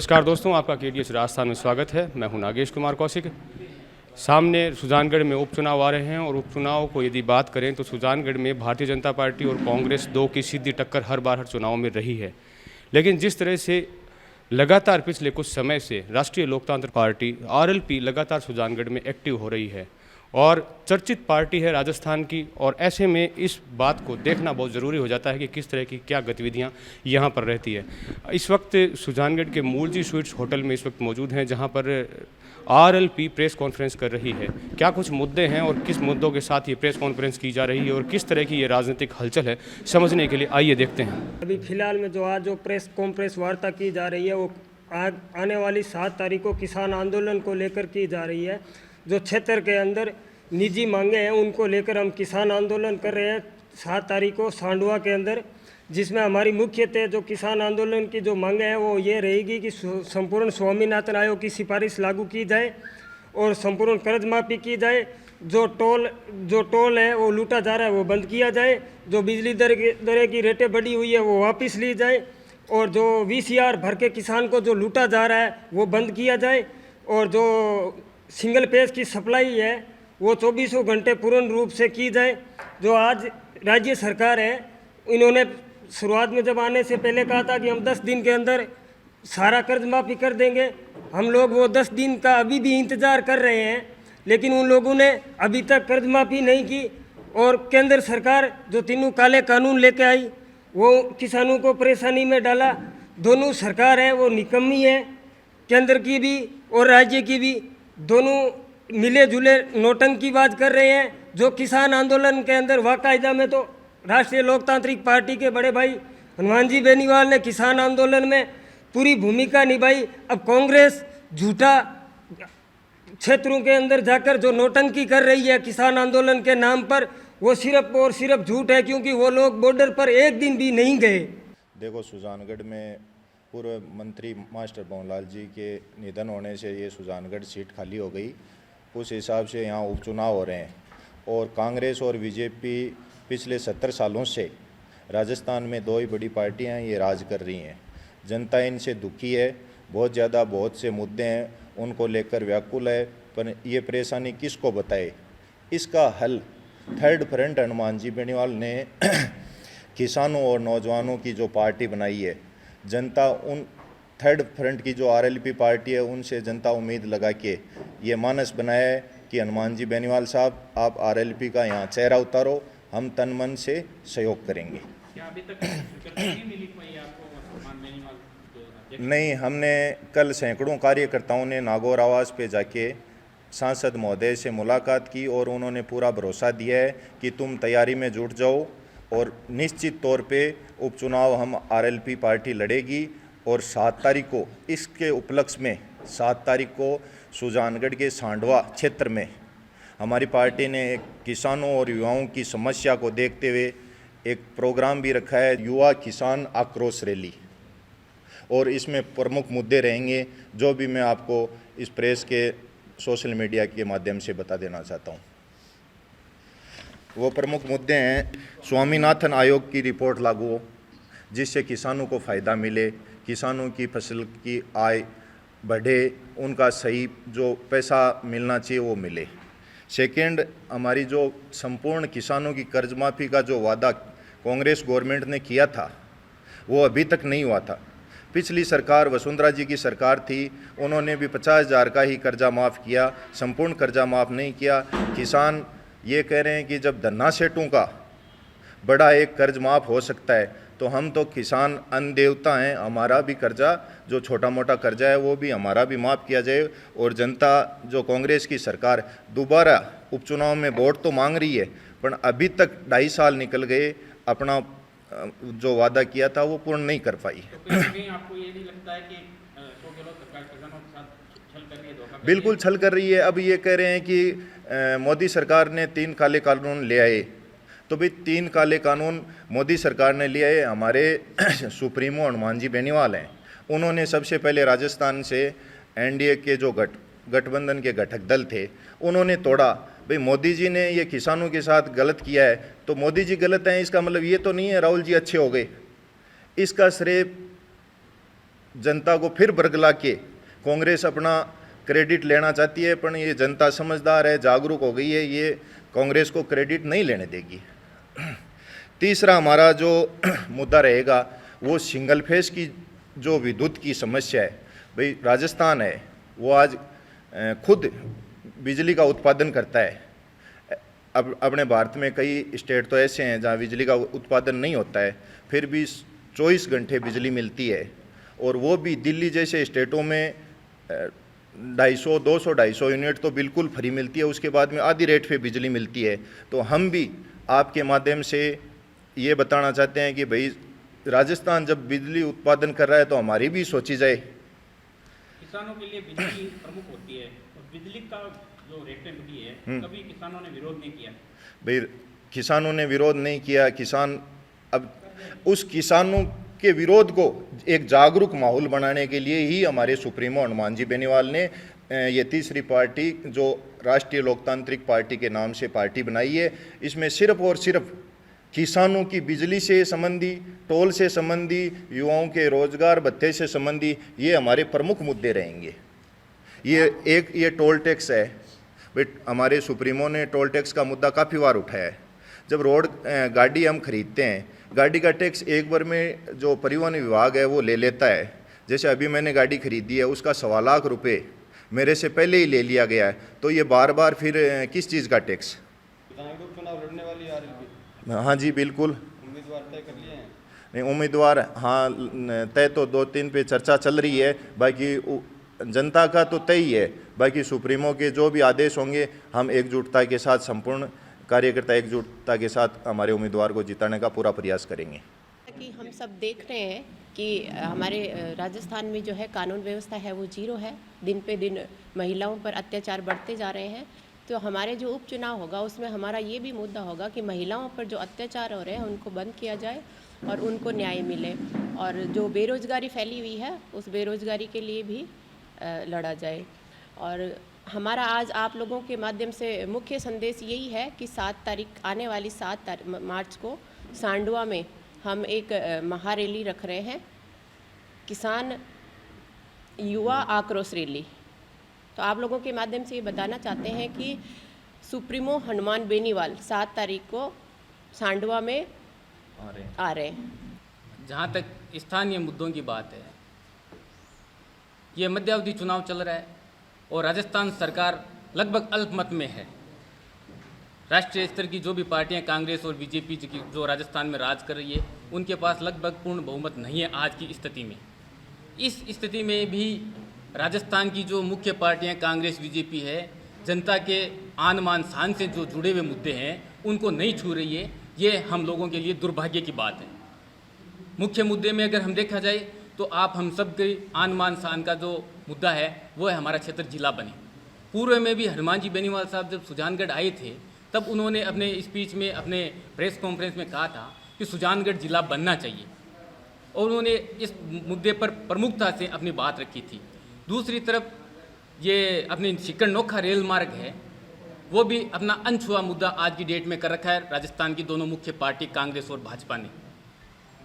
नमस्कार दोस्तों, आपका KDH राजस्थान में स्वागत है। मैं हूं नागेश कुमार कौशिक। सामने सुजानगढ़ में उपचुनाव आ रहे हैं और उपचुनाव को यदि बात करें तो सुजानगढ़ में भारतीय जनता पार्टी और कांग्रेस दो की सीधी टक्कर हर चुनाव में रही है। लेकिन जिस तरह से लगातार पिछले कुछ समय से राष्ट्रीय लोकतांत्रिक पार्टी RLP लगातार सुजानगढ़ में एक्टिव हो रही है और चर्चित पार्टी है राजस्थान की, और ऐसे में इस बात को देखना बहुत ज़रूरी हो जाता है कि किस तरह की क्या गतिविधियां यहां पर रहती है। इस वक्त सुजानगढ़ के मूलजी स्वीट्स होटल में इस वक्त मौजूद हैं, जहां पर RLP प्रेस कॉन्फ्रेंस कर रही है। क्या कुछ मुद्दे हैं और किस मुद्दों के साथ ये प्रेस कॉन्फ्रेंस की जा रही है और किस तरह की ये राजनीतिक हलचल है, समझने के लिए आइए देखते हैं। अभी फिलहाल में जो प्रेस कॉन्फ्रेंस वार्ता की जा रही है वो आने वाली 7 तारीख को किसान आंदोलन को लेकर की जा रही है। जो क्षेत्र के अंदर निजी मांगे हैं उनको लेकर हम किसान आंदोलन कर रहे हैं 7 तारीख को सांडवा के अंदर, जिसमें हमारी मुख्यतः जो किसान आंदोलन की जो मांगे हैं वो ये रहेगी कि संपूर्ण स्वामीनाथन आयोग की सिफारिश लागू की जाए और संपूर्ण कर्ज माफी की जाए। जो टोल है वो लूटा जा रहा है वो बंद किया जाए। जो बिजली दरें की रेटें बढ़ी हुई है वो वापस ली जाए और जो VCR भर के किसान को जो लूटा जा रहा है वो बंद किया जाए। और जो सिंगल पेज की सप्लाई है वो 24 घंटे पूर्ण रूप से की जाए। जो आज राज्य सरकार है, इन्होंने शुरुआत में जब आने से पहले कहा था कि हम 10 दिन के अंदर सारा कर्ज माफ़ी कर देंगे। हम लोग वो 10 दिन का अभी भी इंतज़ार कर रहे हैं, लेकिन उन लोगों ने अभी तक कर्ज माफ़ी नहीं की। और केंद्र सरकार जो तीनों काले कानून लेके आई वो किसानों को परेशानी में डाला। दोनों सरकार है वो निकम्मी है, केंद्र की भी और राज्य की भी, दोनों मिले जुले नौटंकीबाज कर रहे हैं। जो किसान आंदोलन के अंदर वाकायदा में तो राष्ट्रीय लोकतांत्रिक पार्टी के बड़े भाई हनुमान जी बेनीवाल ने किसान आंदोलन में पूरी भूमिका निभाई। अब कांग्रेस झूठा क्षेत्रों के अंदर जाकर जो नौटंकी कर रही है किसान आंदोलन के नाम पर, वो सिर्फ और सिर्फ झूठ है, क्योंकि वो लोग बॉर्डर पर एक दिन भी नहीं गए। देखो, सुजानगढ़ में पूर्व मंत्री मास्टर भंवरलाल जी के निधन होने से ये सुजानगढ़ सीट खाली हो गई। उस हिसाब से यहाँ उपचुनाव हो रहे हैं और कांग्रेस और बीजेपी पिछले 70 सालों से राजस्थान में दो ही बड़ी पार्टियाँ ये राज कर रही हैं। जनता इनसे दुखी है, बहुत ज़्यादा, बहुत से मुद्दे हैं उनको लेकर व्याकुल है, पर ये परेशानी किसको बताए। इसका हल थर्ड फ्रंट हनुमान जी बेनीवाल ने किसानों और नौजवानों की जो पार्टी बनाई है, जनता उन थर्ड फ्रंट की जो RLP पार्टी है उनसे जनता उम्मीद लगा के ये मानस बनाया है कि हनुमान जी बेनीवाल साहब आप RLP का यहाँ चेहरा उतारो, हम तन मन से सहयोग करेंगे। क्या अभी तक नहीं मिली कोई आपको हनुमान बेनीवाल? नहीं, हमने कल सैकड़ों कार्यकर्ताओं ने नागौर आवास पे जाके सांसद महोदय से मुलाकात की और उन्होंने पूरा भरोसा दिया है कि तुम तैयारी में जुट जाओ और निश्चित तौर पे उपचुनाव हम RLP पार्टी लड़ेगी। और 7 तारीख को इसके उपलक्ष्य में 7 तारीख को सुजानगढ़ के सांडवा क्षेत्र में हमारी पार्टी ने किसानों और युवाओं की समस्या को देखते हुए एक प्रोग्राम भी रखा है, युवा किसान आक्रोश रैली। और इसमें प्रमुख मुद्दे रहेंगे जो भी मैं आपको इस प्रेस के सोशल मीडिया के माध्यम से बता देना चाहता हूँ। वो प्रमुख मुद्दे हैं, स्वामीनाथन आयोग की रिपोर्ट लागू हो जिससे किसानों को फ़ायदा मिले, किसानों की फसल की आय बढ़े, उनका सही जो पैसा मिलना चाहिए वो मिले। सेकंड, हमारी जो संपूर्ण किसानों की कर्ज माफ़ी का जो वादा कांग्रेस गवर्नमेंट ने किया था वो अभी तक नहीं हुआ था। पिछली सरकार वसुंधरा जी की सरकार थी, उन्होंने भी 50,000 का ही कर्जा माफ़ किया, संपूर्ण कर्जा माफ़ नहीं किया। किसान ये कह रहे हैं कि जब धन्ना सेठों का बड़ा एक कर्ज माफ़ हो सकता है तो हम तो किसान अन्न देवता हैं, हमारा भी कर्जा जो छोटा मोटा कर्जा है वो भी हमारा भी माफ़ किया जाए। और जनता जो कांग्रेस की सरकार दोबारा उपचुनाव में वोट तो मांग रही है, पर अभी तक 2.5 साल निकल गए, अपना जो वादा किया था वो पूर्ण नहीं कर पाई। तो आपको ये नहीं लगता है कि सरकार किसानों के साथ छल कर रही है, धोखा? बिल्कुल छल कर रही है। अब ये कह रहे हैं कि मोदी सरकार ने 3 काले कानून ले आए, तो भाई 3 काले कानून मोदी सरकार ने लिए है। हमारे सुप्रीमो हनुमान जी बेनीवाल हैं, उन्होंने सबसे पहले राजस्थान से NDA के जो गठबंधन के घटक दल थे उन्होंने तोड़ा। भाई मोदी जी ने ये किसानों के साथ गलत किया है तो मोदी जी गलत हैं, इसका मतलब ये तो नहीं है राहुल जी अच्छे हो गए। इसका श्रेय जनता को फिर बरगला के कांग्रेस अपना क्रेडिट लेना चाहती है, पर ये जनता समझदार है, जागरूक हो गई है, ये कांग्रेस को क्रेडिट नहीं लेने देगी। तीसरा हमारा जो मुद्दा रहेगा वो सिंगल फेस की जो विद्युत की समस्या है। भाई राजस्थान है वो आज खुद बिजली का उत्पादन करता है। अब अपने भारत में कई स्टेट तो ऐसे हैं जहाँ बिजली का उत्पादन नहीं होता है, फिर भी 24 घंटे बिजली मिलती है, और वो भी दिल्ली जैसे स्टेटों में 250 यूनिट तो बिल्कुल फ्री मिलती है, उसके बाद में आधी रेट पे बिजली मिलती है। तो हम भी आपके माध्यम से ये बताना चाहते हैं कि भाई राजस्थान जब बिजली उत्पादन कर रहा है तो हमारी भी सोची जाए। किसानों के लिए बिजली प्रमुख होती है, और बिजली का जो रेटें बढ़ी है कभी किसानों ने विरोध नहीं किया। भाई किसानों ने विरोध नहीं किया, किसान अब उस किसानों के विरोध को एक जागरूक माहौल बनाने के लिए ही हमारे सुप्रीमो हनुमान जी बेनीवाल ने ये तीसरी पार्टी जो राष्ट्रीय लोकतांत्रिक पार्टी के नाम से पार्टी बनाई है। इसमें सिर्फ और सिर्फ किसानों की बिजली से संबंधी, टोल से संबंधी, युवाओं के रोजगार भत्ते से संबंधी ये हमारे प्रमुख मुद्दे रहेंगे। ये टोल टैक्स है। बट हमारे सुप्रीमो ने टोल टैक्स का मुद्दा काफ़ी बार उठाया है। जब रोड गाड़ी हम खरीदते हैं, गाड़ी का टैक्स एक बार में जो परिवहन विभाग है वो ले लेता है। जैसे अभी मैंने गाड़ी खरीदी है, उसका 1.25 लाख रुपये मेरे से पहले ही ले लिया गया है, तो ये बार बार फिर किस चीज़ का टैक्स? चुनाव लड़ने वाली आ रही है। हाँ जी बिल्कुल। उम्मीदवार तय कर लिए हैं? नहीं, उम्मीदवार हाँ तय तो 2-3 पे चर्चा चल रही है, बाकी जनता का तो तय ही है। बाकी सुप्रीमो के जो भी आदेश होंगे हम एकजुटता के साथ, संपूर्ण कार्यकर्ता एकजुटता के साथ हमारे उम्मीदवार को जिताने का पूरा प्रयास करेंगे। कि हम सब देख रहे हैं कि हमारे राजस्थान में जो है कानून व्यवस्था है वो जीरो है। दिन पे दिन महिलाओं पर अत्याचार बढ़ते जा रहे हैं। तो हमारे जो उपचुनाव होगा उसमें हमारा ये भी मुद्दा होगा कि महिलाओं पर जो अत्याचार हो रहे हैं उनको बंद किया जाए और उनको न्याय मिले, और जो बेरोजगारी फैली हुई है उस बेरोजगारी के लिए भी लड़ा जाए। और हमारा आज आप लोगों के माध्यम से मुख्य संदेश यही है कि 7 तारीख आने वाली 7 मार्च को सांडवा में हम एक महारैली रख रहे हैं, किसान युवा आक्रोश रैली। तो आप लोगों के माध्यम से ये बताना चाहते हैं कि सुप्रीमो हनुमान बेनीवाल 7 तारीख को सांडवा में आ रहे हैं। जहाँ तक स्थानीय मुद्दों की बात है, ये मध्यावधि चुनाव चल रहा है और राजस्थान सरकार लगभग अल्पमत में है। राष्ट्रीय स्तर की जो भी पार्टियां कांग्रेस और बीजेपी जो राजस्थान में राज कर रही है, उनके पास लगभग पूर्ण बहुमत नहीं है आज की स्थिति में। इस स्थिति में भी राजस्थान की जो मुख्य पार्टियां कांग्रेस बीजेपी है, जनता के आन मान शान से जो जुड़े हुए मुद्दे हैं उनको नहीं छू रही है। ये हम लोगों के लिए दुर्भाग्य की बात है। मुख्य मुद्दे में अगर हम देखा जाए तो आप हम सब के आन मान शान का जो मुद्दा है वो है हमारा क्षेत्र जिला बने। पूर्व में भी हनुमान जी बेनीवाल साहब जब सुजानगढ़ आए थे तब उन्होंने अपने स्पीच में, अपने प्रेस कॉन्फ्रेंस में कहा था कि सुजानगढ़ जिला बनना चाहिए, और उन्होंने इस मुद्दे पर प्रमुखता से अपनी बात रखी थी। दूसरी तरफ ये अपनी सिक्कर नोखा रेल मार्ग है, वो भी अपना अनछुआ मुद्दा आज की डेट में कर रखा है राजस्थान की दोनों मुख्य पार्टी कांग्रेस और भाजपा ने।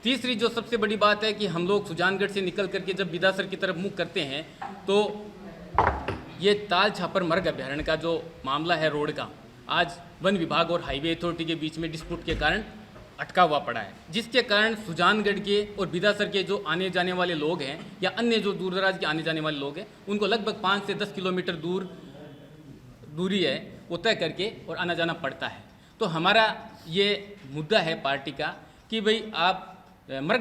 तीसरी जो सबसे बड़ी बात है कि हम लोग सुजानगढ़ से निकल करके जब बिदासर की तरफ मुख करते हैं तो ये ताल छापर मर्ग अभ्यारण्य का जो मामला है रोड का, आज वन विभाग और हाईवे अथॉरिटी के बीच में डिस्प्यूट के कारण अटका हुआ पड़ा है, जिसके कारण सुजानगढ़ के और बिदासर के जो आने जाने वाले लोग हैं या अन्य जो दूर दराज के आने जाने वाले लोग हैं उनको लगभग 5 से 10 किलोमीटर दूरी है वो तय करके और आना जाना पड़ता है। तो हमारा ये मुद्दा है पार्टी का कि भाई आप ताल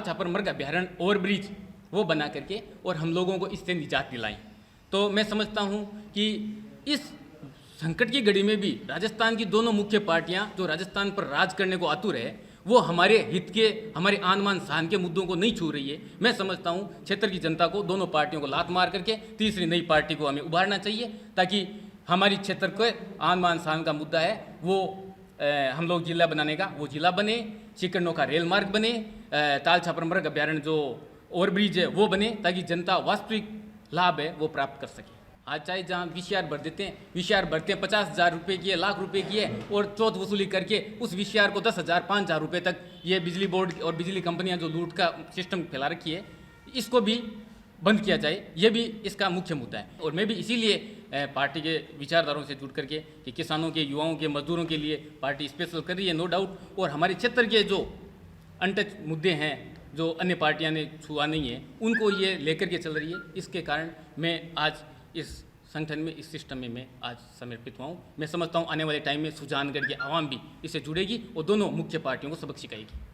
छापर मर्ग अभ्यारण्य ओवरब्रिज वो बना करके और हम लोगों को इससे निजात दिलाएं। तो मैं समझता हूँ कि इस संकट की घड़ी में भी राजस्थान की दोनों मुख्य पार्टियां जो राजस्थान पर राज करने को आतुर है वो हमारे हित के, हमारे आन मान शान के मुद्दों को नहीं छू रही है। मैं समझता हूं क्षेत्र की जनता को, दोनों पार्टियों को लात मार करके तीसरी नई पार्टी को हमें उभारना चाहिए ताकि हमारी क्षेत्र के आन मान शान का मुद्दा है वो हम लोग जिला बनाने का वो जिला बने, चिकनों का रेल मार्ग बने, ताल छापर मर्ग अभ्यारण्य जो ओवरब्रिज है वो बने, ताकि जनता वास्तविक लाभ है वो प्राप्त कर सके। आज चाहे जहाँ VCR भर देते हैं, VCR भरते हैं 50,000 रुपये की है, लाख रुपए की है, और चौथ वसूली करके उस VCR को 10,000 5,000 रुपये तक ये बिजली बोर्ड और बिजली कंपनियां जो लूट का सिस्टम फैला रखी है, इसको भी बंद किया जाए। ये भी इसका मुख्य मुद्दा है। और मैं भी इसीलिए पार्टी के विचारधाराओं से जुड़ करके कि किसानों के, युवाओं के, मजदूरों के लिए पार्टी स्पेशल कर रही है, नो डाउट। और हमारे क्षेत्र के जो अनटच मुद्दे हैं जो अन्य पार्टियां ने छुआ नहीं है, उनको ये लेकर के चल रही है। इसके कारण मैं आज इस संगठन में, इस सिस्टम में मैं आज समर्पित हुआ हूँ। मैं समझता हूँ आने वाले टाइम में सुजानगढ़ की आवाम भी इससे जुड़ेगी और दोनों मुख्य पार्टियों को सबक सिखाएगी।